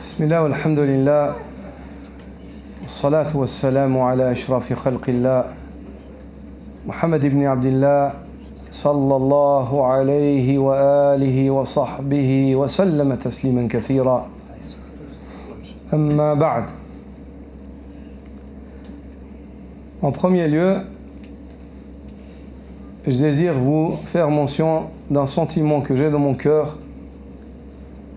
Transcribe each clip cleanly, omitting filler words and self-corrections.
بسم الله والحمد لله والصلاة والسلام على أشرف خلق الله محمد بن عبد الله صلى الله عليه وآله وصحبه وسلم تسليما كثيرا أما بعد. En premier lieu, je désire vous faire mention d'un sentiment que j'ai dans mon cœur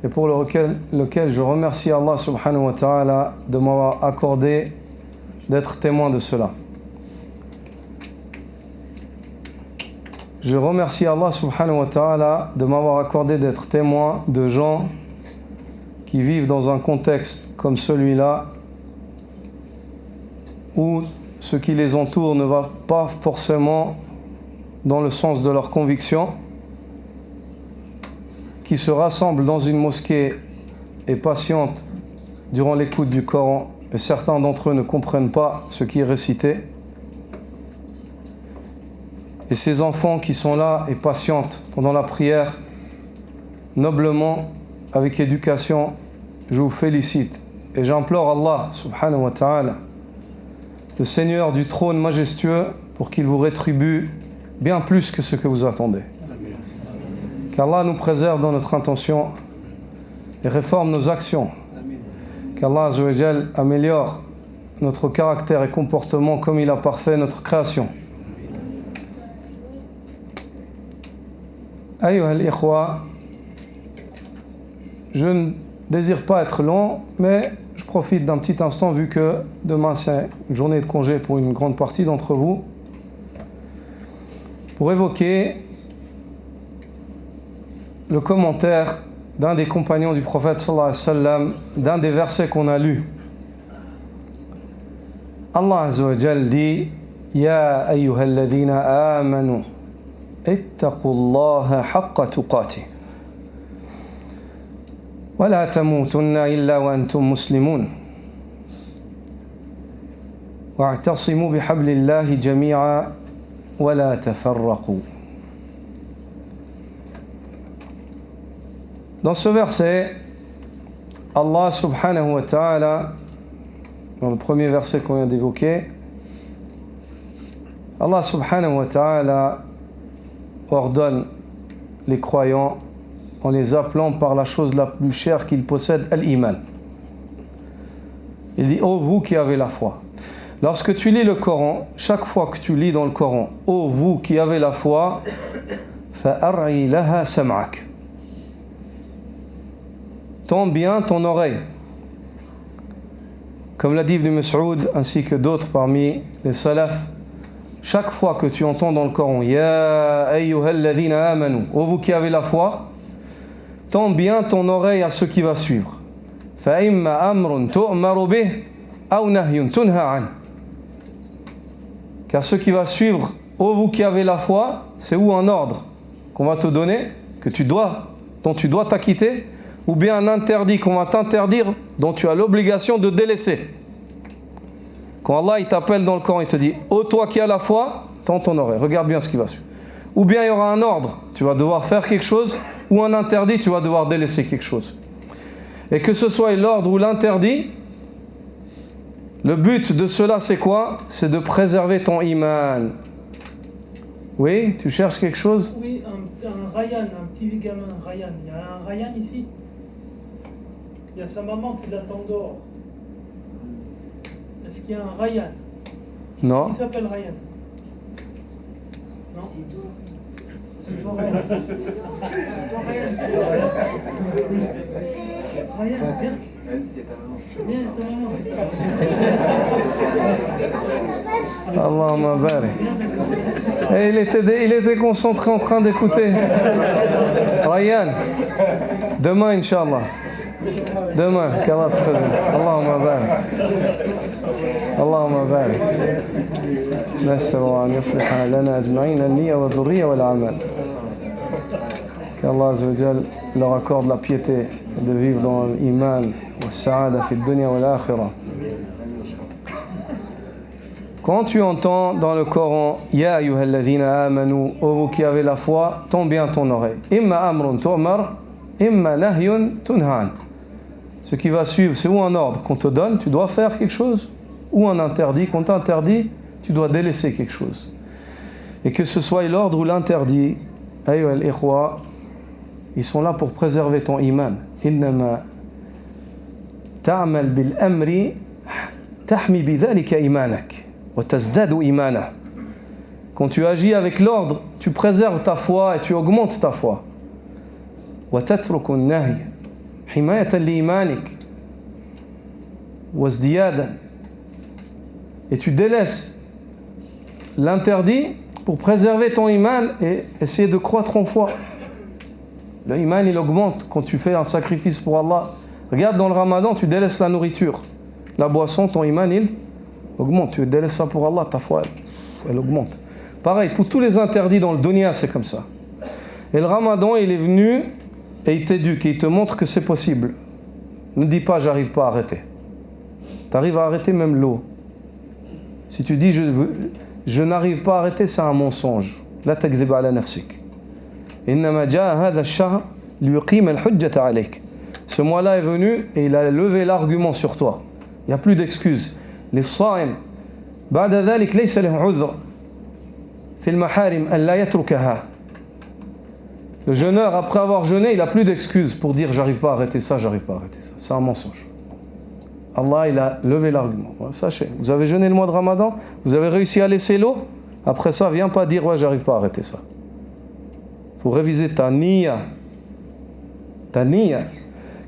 et pour lequel je remercie Allah subhanahu wa ta'ala de m'avoir accordé d'être témoin de cela. Je remercie Allah subhanahu wa ta'ala de m'avoir accordé d'être témoin de gens qui vivent dans un contexte comme celui-là où ce qui les entoure ne va pas forcément dans le sens de leurs convictions, qui se rassemblent dans une mosquée et patientent durant l'écoute du Coran, et certains d'entre eux ne comprennent pas ce qui est récité. Et ces enfants qui sont là et patientent pendant la prière, noblement, avec éducation, je vous félicite. Et j'implore Allah, subhanahu wa ta'ala, le Seigneur du trône majestueux, pour qu'il vous rétribue bien plus que ce que vous attendez. Qu'Allah nous préserve dans notre intention et réforme nos actions. Qu'Allah Azza wa Jal améliore notre caractère et comportement comme il a parfait notre création. Ayyuha al-ikhwa, je ne désire pas être long, mais je profite d'un petit instant vu que demain c'est une journée de congé pour une grande partie d'entre vous, pour évoquer le commentaire d'un des compagnons du prophète sallallahu alayhi wa sallam, d'un des versets qu'on a lus. Allah Azza wa Jal dit: Ya ayyuhalladhina amanu ittaqullaha haqqa tuqatih wa la tamutunna illa wa antum muslimun wa'tasimu bihablillahi jami'a wa la tafarraqu. Dans ce verset, Allah subhanahu wa ta'ala, dans le premier verset qu'on vient d'évoquer, Allah subhanahu wa ta'ala ordonne les croyants en les appelant par la chose la plus chère qu'ils possèdent, al-iman. Il dit: ô vous qui avez la foi. Lorsque tu lis le Coran, chaque fois que tu lis dans le Coran, ô vous qui avez la foi, fa'ar'i laha sam'ak. Tends bien ton oreille. Comme l'a dit Ibn Mas'ud ainsi que d'autres parmi les salafs, chaque fois que tu entends dans le Coran Ya ayyuhalladhina amanu, ô vous qui avez la foi, tends bien ton oreille à ce qui va suivre. Fa imma amrun tu'maru bih aw nahyun tunha an. Car ce qui va suivre, ô vous qui avez la foi, c'est ou un ordre qu'on va te donner, dont tu dois t'acquitter, ou bien un interdit qu'on va t'interdire, dont tu as l'obligation de délaisser. Quand Allah il t'appelle dans le Coran, il te dit: ô toi qui as la foi, tends ton oreille, regarde bien ce qui va suivre. Ou bien il y aura un ordre, tu vas devoir faire quelque chose, ou un interdit, tu vas devoir délaisser quelque chose. Et que ce soit l'ordre ou l'interdit, le but de cela c'est quoi? C'est de préserver ton iman. Oui, tu cherches quelque chose? Oui, un Ryan, un petit gamin, Ryan. Il y a un Ryan ici. Il y a sa maman qui l'attend dehors. Est-ce qu'il y a un Ryan? Non. Il s'appelle Ryan. Non? C'est toi. C'est toi, Ryan. Ryan, viens. Viens, c'est ta maman. Allahumma barik. Et il était concentré en train d'écouter. Ryan, demain, Inch'Allah. Demain, qu'Allah te préserve. Allahumma barik. Allahumma barik. نسأل الله أن يصلح لنا أجمعين النية والذرية والعمل. Qu'Allah Azza wa Jal leur accorde la piété de vivre dans l'iman wa sa'ada fi dunya wal akhirah. Quand tu entends dans le Coran Ya ayyuhalladhina amanu, ô vous qui avez la foi, tends bien ton oreille. Imma amrun tu'mar, imma nahyun tunhan. Ce qui va suivre, c'est ou un ordre qu'on te donne, tu dois faire quelque chose, ou un interdit qu'on t'interdit, tu dois délaisser quelque chose. Et que ce soit l'ordre ou l'interdit, ayyuha al-ikhwa, ils sont là pour préserver ton iman. Innama ta'mal bil amri tahmi bidhalika imanak wa tazdadu imana. Quand tu agis avec l'ordre, tu préserves ta foi et tu augmentes ta foi. Wa tatruku an-nahy himayatan li imanik wa izdiyadan. Et tu délaisses l'interdit pour préserver ton iman et essayer de croître en foi. Le iman, il augmente quand tu fais un sacrifice pour Allah. Regarde, dans le ramadan, tu délaisses la nourriture. La boisson, ton iman, il augmente. Tu délaisses ça pour Allah, ta foi, elle augmente. Pareil, pour tous les interdits dans le dunya, c'est comme ça. Et le ramadan, il est venu et il t'éduque, et il te montre que c'est possible. Ne dis pas, j'arrive pas à arrêter. Tu arrives à arrêter même l'eau. Si tu dis, je n'arrive pas à arrêter, c'est un mensonge. La takzib ala nafsik. Innama jaa hadha ash-shahr liyuqima al-hujjata alayk. Ce mois-là est venu et il a levé l'argument sur toi. Il n'y a plus d'excuses. Les saïm, ba'da dhalik laysa lahu 'udhr fi al-maharim an la yatrukaha. Le jeûneur, après avoir jeûné, il n'a plus d'excuses pour dire j'arrive pas à arrêter ça, j'arrive pas à arrêter ça. C'est un mensonge. Allah, il a levé l'argument. Voilà, sachez, vous avez jeûné le mois de Ramadan, vous avez réussi à laisser l'eau, après ça, viens pas dire ouais, j'arrive pas à arrêter ça. Faut réviser ta niya. Ta niya.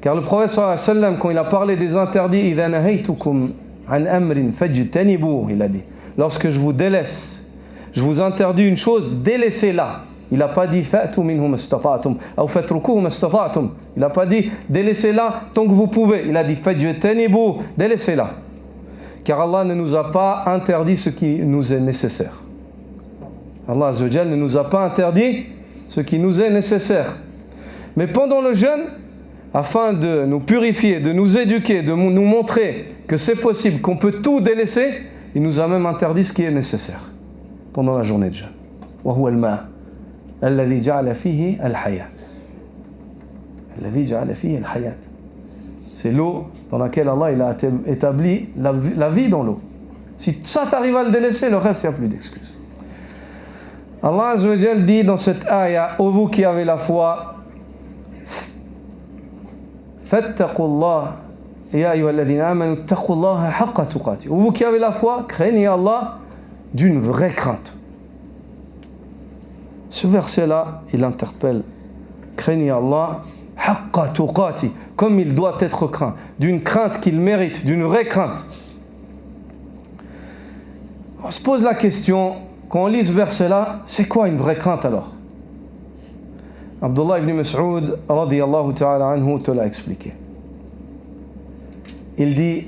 Car le prophète sallallahu alayhi wa sallam, quand il a parlé des interdits, idha nahaytukum an amrin fajtanibuh, il a dit, lorsque je vous délaisse, je vous interdis une chose, délaissez-la. Il n'a pas dit fa'tu minhum istata'tum ou fatrukuhum istata'tum. Il n'a pas dit délaissez-la tant que vous pouvez. Il a dit fajtanibuh, délaissez-la. Car Allah ne nous a pas interdit ce qui nous est nécessaire. Allah Azza wa Jalla ne nous a pas interdit ce qui nous est nécessaire. Mais pendant le jeûne, afin de nous purifier, de nous éduquer, de nous montrer que c'est possible, qu'on peut tout délaisser, il nous a même interdit ce qui est nécessaire pendant la journée de jeûne. Wa huwa al-ma' alladhi ja'ala fihi al-hayat. Alladhi ja'ala fihi al-hayat. C'est l'eau dans laquelle Allah il a établi la vie dans l'eau. Si ça t'arrive à le délaisser, le reste, il n'y a plus d'excuses. Allah Azza wa Jal dit dans cette ayah, ô vous qui avez la foi, fattaqullah ya ayyuhalladhina amanu taqullaha haqqa tuqati. Ô vous qui avez la foi, craignez Allah d'une vraie crainte. Ce verset-là, il interpelle, craignez Allah haqqa tuqati, comme il doit être craint, d'une crainte qu'il mérite, d'une vraie crainte. On se pose la question, quand on lit ce verset-là, c'est quoi une vraie crainte alors? Abdullah ibn Mas'ud, radiyallahu ta'ala anhu, te l'a expliqué. Il dit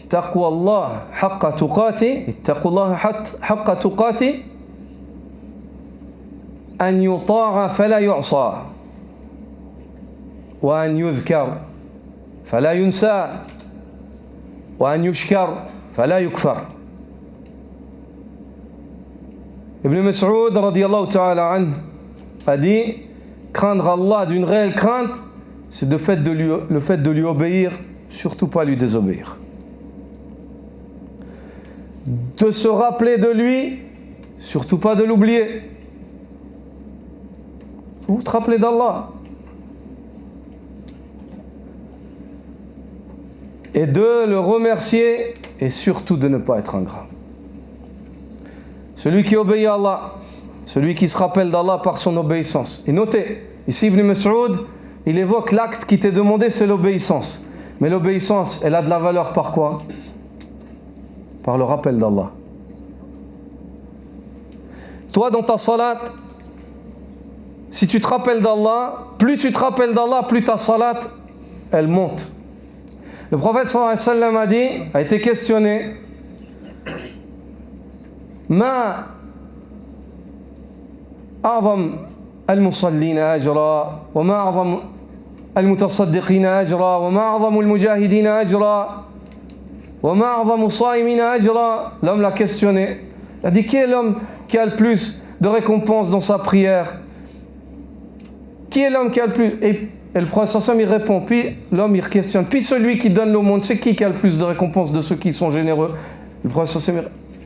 Taqwa Allah haqqa tuqati, ittaqu Allah haqqa tuqati, an yuta'a fala yu'sa, wa an yudhkar fala yunsa, wa an yushkar fala yukfar. Ibn Mas'ud radiyallahu ta'ala anhu a dit craindre Allah d'une réelle crainte, c'est le fait de lui obéir, surtout pas lui désobéir. De se rappeler de lui, surtout pas de l'oublier. Vous te rappelez d'Allah. Et de le remercier et surtout de ne pas être ingrat. Celui qui obéit à Allah, celui qui se rappelle d'Allah par son obéissance. Et notez, ici Ibn Mas'ud, il évoque l'acte qui t'est demandé, c'est l'obéissance. Mais l'obéissance, elle a de la valeur par quoi? Par le rappel d'Allah. Toi, dans ta salat, si tu te rappelles d'Allah, plus tu te rappelles d'Allah, plus ta salat, elle monte. Le prophète sallallahu alayhi wa sallam a dit, a été questionné, ما أعظم المصلين أجرا وما أعظم المتصدقين أجرا وما أعظم المجاهدين أجرا وما أعظم الصائمين أجرا. L'homme l'a questionné. Il a dit, qui est l'homme qui a le plus de récompenses dans sa prière? qui est l'homme qui a le plus? Et le prophète il répond, puis l'homme il questionne, puis celui qui donne l'aumône, c'est qui a le plus de récompenses de ceux qui sont généreux? Le prophète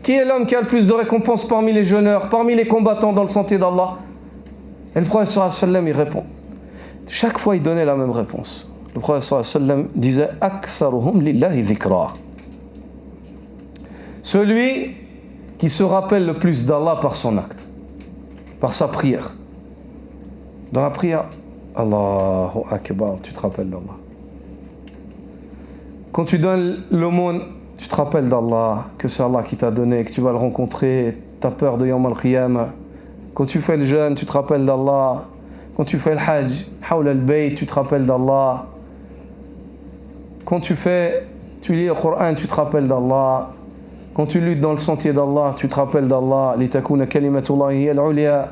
qui est l'homme qui a le plus de récompenses parmi les jeûneurs, parmi les combattants dans le sentier d'Allah? Et le prophète il répond. Chaque fois il donnait la même réponse. Le prophète disait Aktharuhum lillahi dhikra. Celui qui se rappelle le plus d'Allah par son acte, par sa prière. Dans la prière, Allahu Akbar, tu te rappelles d'Allah. Quand tu donnes l'aumône, tu te rappelles d'Allah, que c'est Allah qui t'a donné, que tu vas le rencontrer, tu as peur de Yawm al-Qiyamah. Quand tu fais le jeûne, tu te rappelles d'Allah. Quand tu fais le hajj, Hawla al-Bayt, tu te rappelles d'Allah. Quand tu lis le Coran, tu te rappelles d'Allah. Quand tu luttes dans le sentier d'Allah, tu te rappelles d'Allah. Litakuna kalimatullahi hiya al-ulya.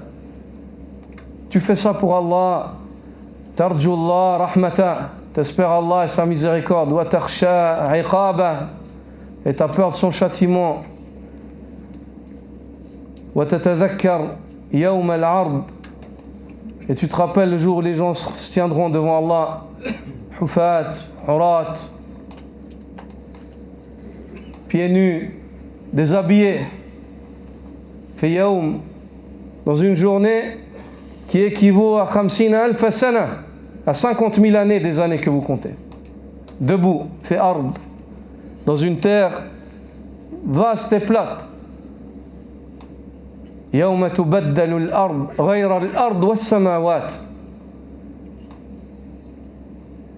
Tu fais ça pour Allah. Tarju Allah rahmata. T'espères Allah et sa miséricorde. Wa takhsha iqaba. Et t'as peur de son châtiment. Wa tatadhakkar yawm al-ard. Et tu te rappelles le jour où les gens se tiendront devant Allah. Hufat, hurat. Pieds nus. Déshabillés, fi yawm, dans une journée qui équivaut à 50 alf sana, à 50 000 années des années que vous comptez. Debout, fi ard, dans une terre vaste et plate. Yawma tubaddalu al-ard ghayra al-ard was-samawat.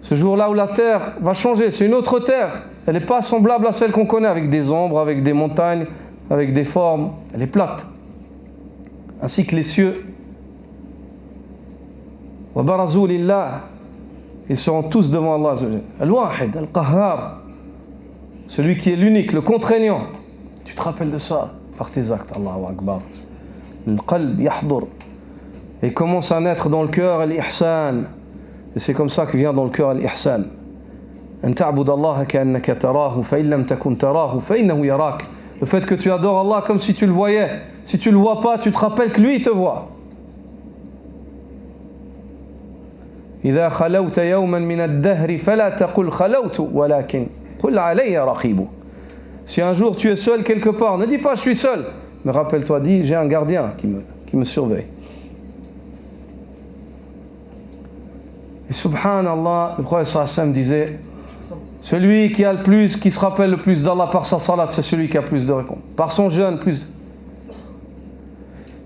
Ce jour-là où la terre va changer, c'est une autre terre. Elle n'est pas semblable à celle qu'on connaît, avec des ombres, avec des montagnes, avec des formes. Elle est plate. Ainsi que les cieux. Wa barazu lillah. Ils seront tous devant Allah. Al-Wahid, Al-Qahhar. Celui qui est l'unique, le contraignant. Tu te rappelles de ça par tes actes. Allahu Akbar. Le qalb yahdur. Et commence à naître dans le cœur al-ihsan. Et c'est comme ça que vient dans le cœur al-ihsan. Le fait que tu adores Allah comme si tu le voyais. Si tu le vois pas, tu te rappelles que lui il te voit. إذا خلوت يوما من الدهر فلا تقل خلوت ولكن قل علي رقيب. Si un jour tu es seul quelque part, ne dis pas je suis seul, mais rappelle-toi, dis j'ai un gardien qui me surveille. Et subhanallah, le prophète sallallahu alayhi wa sallam disait, celui qui a le plus, qui se rappelle le plus d'Allah par sa salat, c'est celui qui a plus de récompenses. Par son jeûne, plus.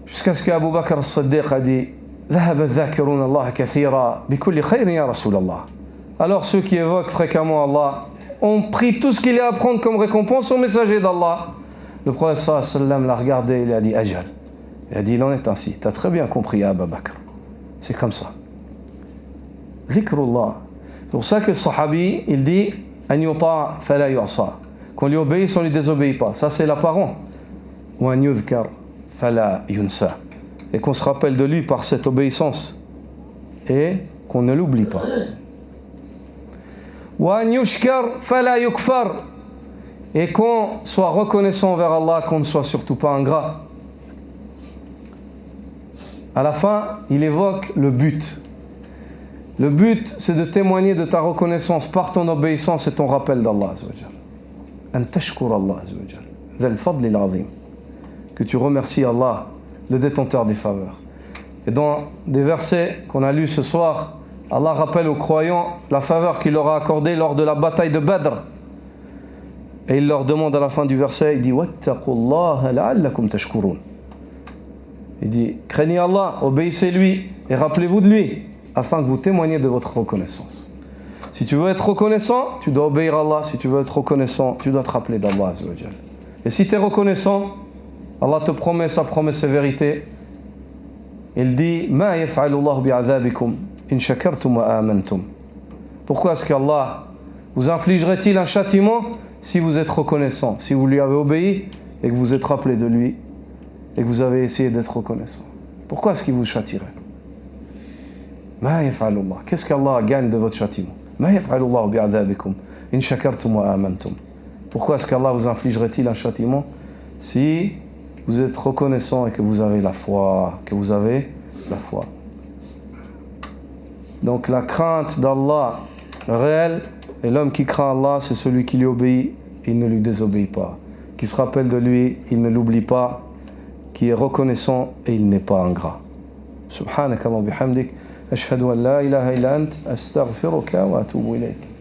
Jusqu'à ce qu'Abu Bakr as-Siddiq a dit ذهب الذاكرون الله كثيرا بكل خير يا رسول الله. Alors ceux qui évoquent fréquemment Allah ont pris tout ce qu'il y a à prendre comme récompense au messager d'Allah. Le prophète sallallahu alayhi wa sallam l'a regardé, il a dit Ajal. Il a dit il en est ainsi. Tu as très bien compris Abu Bakr. C'est comme ça. Dhikrullah. C'est pour ça que le sahabi, il dit An yuta' fala yu'sa. Qu'on lui obéisse, on ne lui désobéit pas. Ça, c'est l'apparent. Ou an yudhkar fala yunsa. Et qu'on se rappelle de lui par cette obéissance. Et qu'on ne l'oublie pas. Ou an yushkar fala yukfar. Et qu'on soit reconnaissant envers Allah, qu'on ne soit surtout pas ingrat. À la fin, il évoque le but. Le but, c'est de témoigner de ta reconnaissance par ton obéissance et ton rappel d'Allah. An tashkur Allah. Dhal fadli al-azim. Que tu remercies Allah, le détenteur des faveurs. Et dans des versets qu'on a lus ce soir, Allah rappelle aux croyants la faveur qu'il leur a accordée lors de la bataille de Badr. Et il leur demande à la fin du verset, il dit wattaqullaha la'allakum tashkurun. Il dit craignez Allah, obéissez-lui et rappelez-vous de lui, afin que vous témoigniez de votre reconnaissance. Si tu veux être reconnaissant, tu dois obéir à Allah. Si tu veux être reconnaissant, tu dois te rappeler d'Allah. Et si tu es reconnaissant, Allah te promet sa promesse et vérité. Il dit Ma yaf'alu Allah bi'adhabikum in shakartum wa amantum. Pourquoi est-ce qu'Allah vous infligerait-il un châtiment si vous êtes reconnaissant, si vous lui avez obéi et que vous êtes rappelé de lui et que vous avez essayé d'être reconnaissant? Pourquoi est-ce qu'il vous châtierait? Ma yaf'alu Allah. Qu'est-ce qu'Allah gagne de votre châtiment? Ma yaf'alu Allah bi'adhabikum in shakartum wa amantum. Pourquoi est-ce qu'Allah vous infligerait-il un châtiment si vous êtes reconnaissant et que vous avez la foi, Donc la crainte d'Allah réelle, et l'homme qui craint Allah, c'est celui qui lui obéit, il ne lui désobéit pas. Qui se rappelle de lui, il ne l'oublie pas, qui est reconnaissant et il n'est pas ingrat. Subhanakallahumma bihamdik, ashhadu an la ilaha illa ant, astaghfiruka wa atubu ilayk.